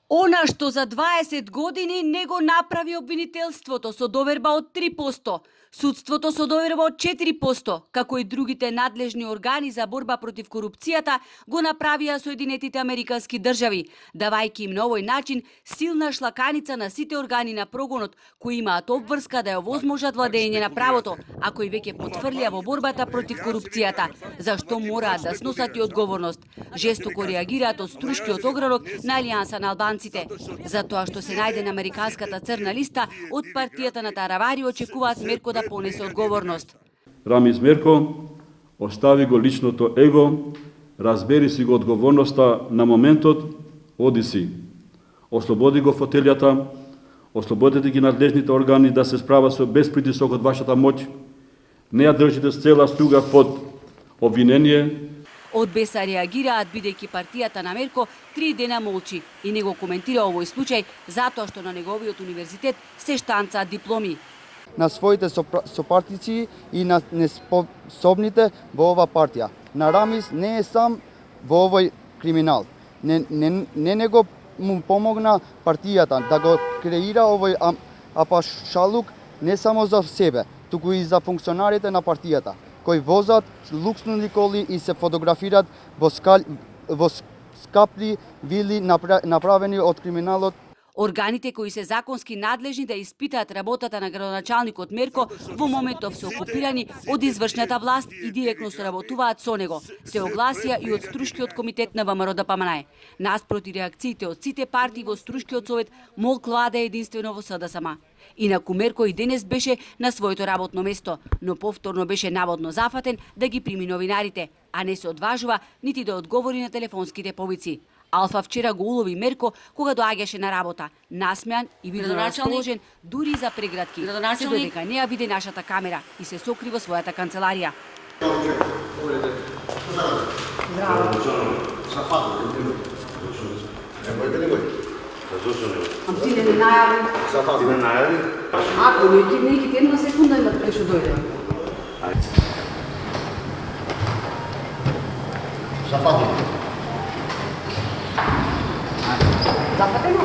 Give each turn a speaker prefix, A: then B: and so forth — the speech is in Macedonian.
A: Она што за 20 години не го направи обвинителството со доверба од 3%, судството со доверба од 4%, како и другите надлежни органи за борба против корупцијата, го направија Соединетите Американски држави, давајќи им на овој начин силна шлаканица на сите органи на прогонот, кои имаат обврска да ја овозможат владење на правото, а кои веќе потврлија во борбата против корупцијата, за што мораат да сносат и одговорност. Жестоко реагираат од Струшкиот огранок на Алијанса на албанците. За тоа што се најде на американската црна листа, од партијата на Таравари очекуваат Мерко да понесе одговорност.
B: Рамиз Мерко остави го личното его, разбери си го одговорноста на моментот, оди си. Ослободи го фотелјата, ослободете ги надлежните органи да се справа со без притисок од вашата моќ. Не ја држите с цела стуга под обвинение.
A: Од Беса реагираат бидејќи партијата на Мерко 3 дена молчи и не го коментира овој случај затоа што на неговиот универзитет се штанцаат дипломи.
C: На своите сопартици и на неспособните во ова партија. На Рамиз не е сам во овој криминал. Не го му помогна партијата да го креира овој апашалук не само за себе, туку и за функционарите на партијата, кои возат луксни коли и се фотографираат во скапли вили направени од криминалот.
A: Органите кои се законски надлежни да испитаат работата на градоначалникот Мерко во моментов се окупирани од извршната власт и директно соработуваат со него, се огласија и од Струшкиот комитет на ВМРО ДПМНЕ. Наспроти реакциите од сите партии во Струшкиот совет, МОЛК влада единствено во СДСМ. Инаку Мерко и денес беше на своето работно место, но повторно беше наводно зафатен да ги прими новинарите, а не се одважува нити да одговори на телефонските повици. Алфа вчера го улови Мерко кога доаѓаше на работа, насмеан и видно расположен дури за прегратки, се додека не ја виде нашата камера и се сокри во својата канцеларија. Ти не најави?
D: Ти не најави?
A: Ако неките една секунда имат кај што дојде.
D: Запатено?
A: Запатено?